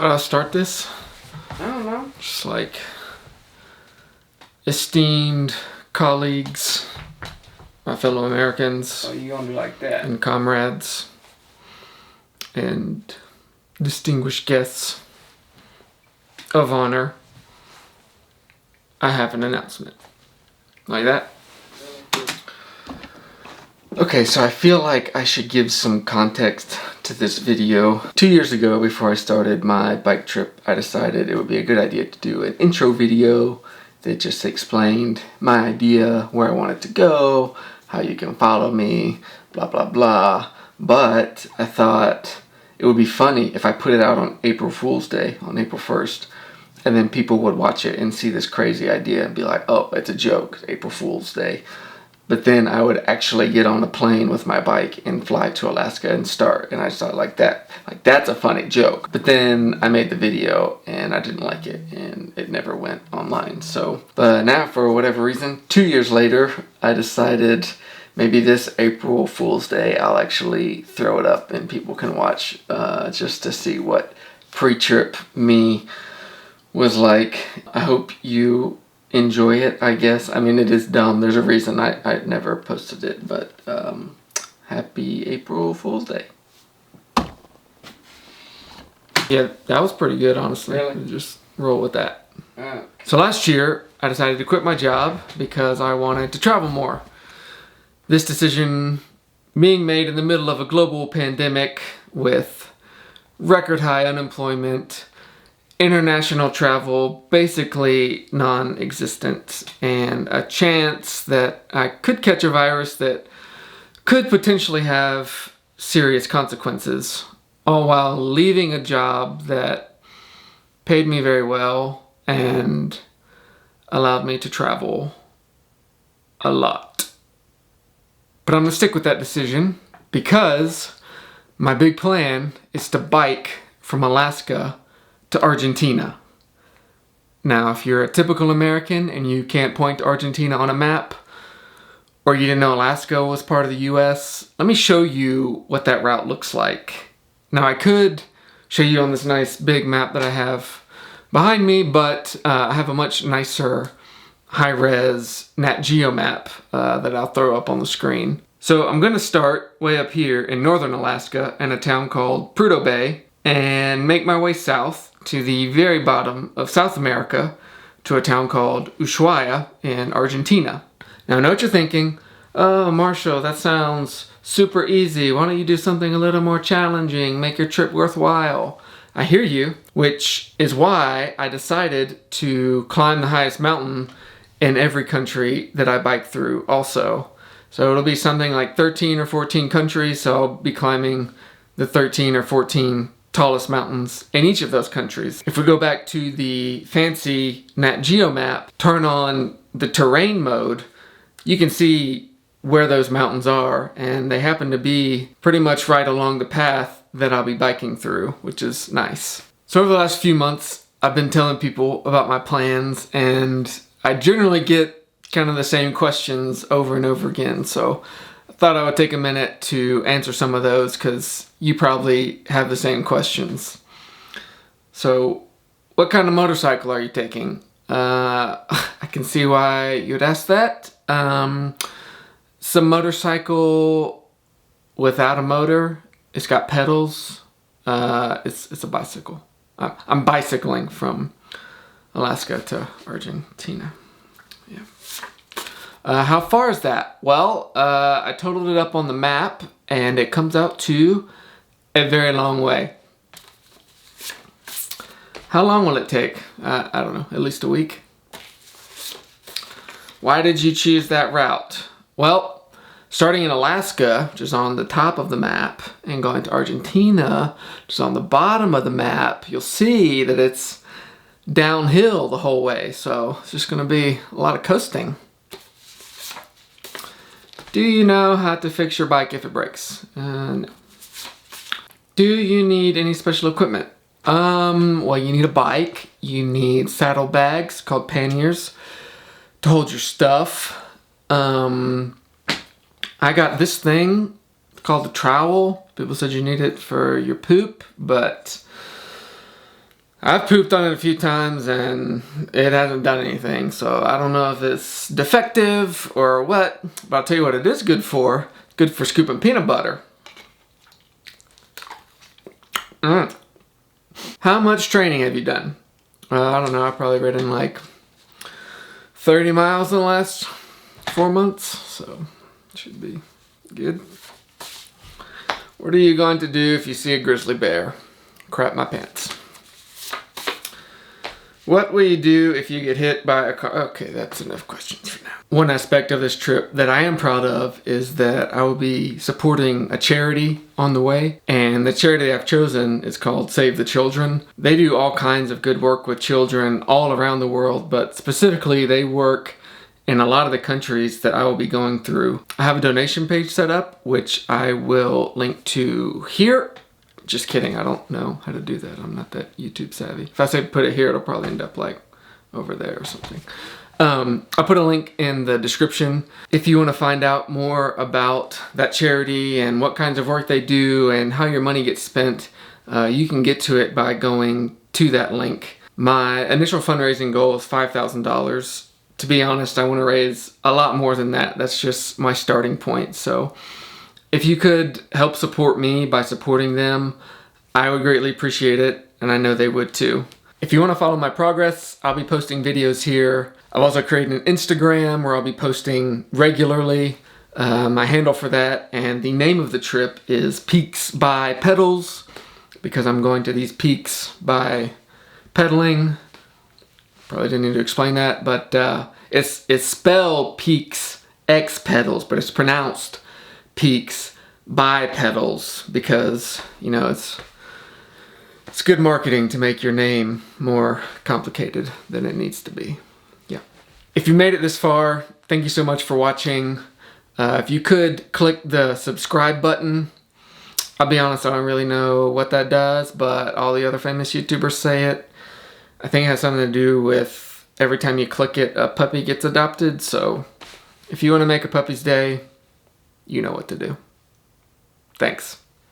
How do I start this? I don't know. Just like esteemed colleagues, my fellow Americans. Oh, you gonna do like that? And comrades and distinguished guests of honor, I have an announcement. Like that? Okay, so I feel like I should give some context to this video. 2 years ago, before I started my bike trip, I decided it would be a good idea to do an intro video that just explained my idea, where I wanted to go, how you can follow me, blah blah blah. But I thought it would be funny if I put it out on April Fool's Day, on April 1st, and then people would watch it and see this crazy idea and be like, oh, it's a joke, April Fool's Day. But then I would actually get on a plane with my bike and fly to Alaska and start. And I just thought that's a funny joke. But then I made the video and I didn't like it and it never went online. So, but now for whatever reason, 2 years later, I decided maybe this April Fool's Day, I'll actually throw it up and people can watch just to see what pre-trip me was like. I hope you enjoy it, I guess. I mean, it is dumb. There's a reason I never posted it, but happy April Fool's Day. Yeah, that was pretty good, honestly. Really? Just roll with that. So last year, I decided to quit my job because I wanted to travel more. This decision being made in the middle of a global pandemic with record high unemployment, international travel basically non-existent, and a chance that I could catch a virus that could potentially have serious consequences, all while leaving a job that paid me very well and allowed me to travel a lot. But I'm gonna stick with that decision because my big plan is to bike from Alaska to Argentina. Now, if you're a typical American and you can't point to Argentina on a map, or you didn't know Alaska was part of the US, let me show you what that route looks like. Now, I could show you on this nice big map that I have behind me, but I have a much nicer high-res Nat Geo map that I'll throw up on the screen. So I'm gonna start way up here in northern Alaska in a town called Prudhoe Bay and make my way south to the very bottom of South America to a town called Ushuaia in Argentina. Now I know what you're thinking. Oh, Marshall, that sounds super easy. Why don't you do something a little more challenging, make your trip worthwhile? I hear you, which is why I decided to climb the highest mountain in every country that I bike through also. So it'll be something like 13 or 14 countries, so I'll be climbing the 13 or 14 tallest mountains in each of those countries. If we go back to the fancy Nat Geo map, turn on the terrain mode, you can see where those mountains are, and they happen to be pretty much right along the path that I'll be biking through, which is nice. So over the last few months, I've been telling people about my plans, and I generally get kind of the same questions over and over again, so I thought I would take a minute to answer some of those because you probably have the same questions. So, what kind of motorcycle are you taking? I can see why you'd ask that. Some motorcycle without a motor. It's got pedals. It's a bicycle. I'm bicycling from Alaska to Argentina. Yeah. How far is that? Well, I totaled it up on the map and it comes out to a very long way. How long will it take? I don't know, at least a week. Why did you choose that route? Well, starting in Alaska, which is on the top of the map, and going to Argentina, which is on the bottom of the map, you'll see that it's downhill the whole way. So it's just gonna be a lot of coasting. Do you know how to fix your bike if it breaks? No. Do you need any special equipment? Well, you need a bike. You need saddlebags called panniers to hold your stuff. I got this thing called the trowel. People said you need it for your poop, but I've pooped on it a few times and it hasn't done anything, so I don't know if it's defective or what, but I'll tell you what it is good for. It's good for scooping peanut butter. How much training have you done? I don't know, I've probably ridden like 30 miles in the last 4 months, so it should be good. What are you going to do if you see a grizzly bear? Crap my pants. What will you do if you get hit by a car? Okay, that's enough questions for now. One aspect of this trip that I am proud of is that I will be supporting a charity on the way. And the charity I've chosen is called Save the Children. They do all kinds of good work with children all around the world, but specifically they work in a lot of the countries that I will be going through. I have a donation page set up, which I will link to here. Just kidding, I don't know how to do that. I'm not that YouTube savvy. If I say put it here, it'll probably end up like over there or something. I'll put a link in the description. If you want to find out more about that charity and what kinds of work they do and how your money gets spent, you can get to it by going to that link. My initial fundraising goal is $5,000. To be honest, I want to raise a lot more than that. That's just my starting point. So if you could help support me by supporting them, I would greatly appreciate it, and I know they would too. If you want to follow my progress, I'll be posting videos here. I've also created an Instagram where I'll be posting regularly. My handle for that and the name of the trip is Peaks by Pedals, because I'm going to these peaks by pedaling. Probably didn't need to explain that, but it's spelled Peaks X Pedals, but it's pronounced Peaks by Pedals because, you know, it's good marketing to make your name more complicated than it needs to be. Yeah. If you made it this far, thank you so much for watching. If you could click the subscribe button. I'll be honest, I don't really know what that does, but all the other famous YouTubers say it. I think it has something to do with every time you click it, a puppy gets adopted. So if you want to make a puppy's day, you know what to do. Thanks.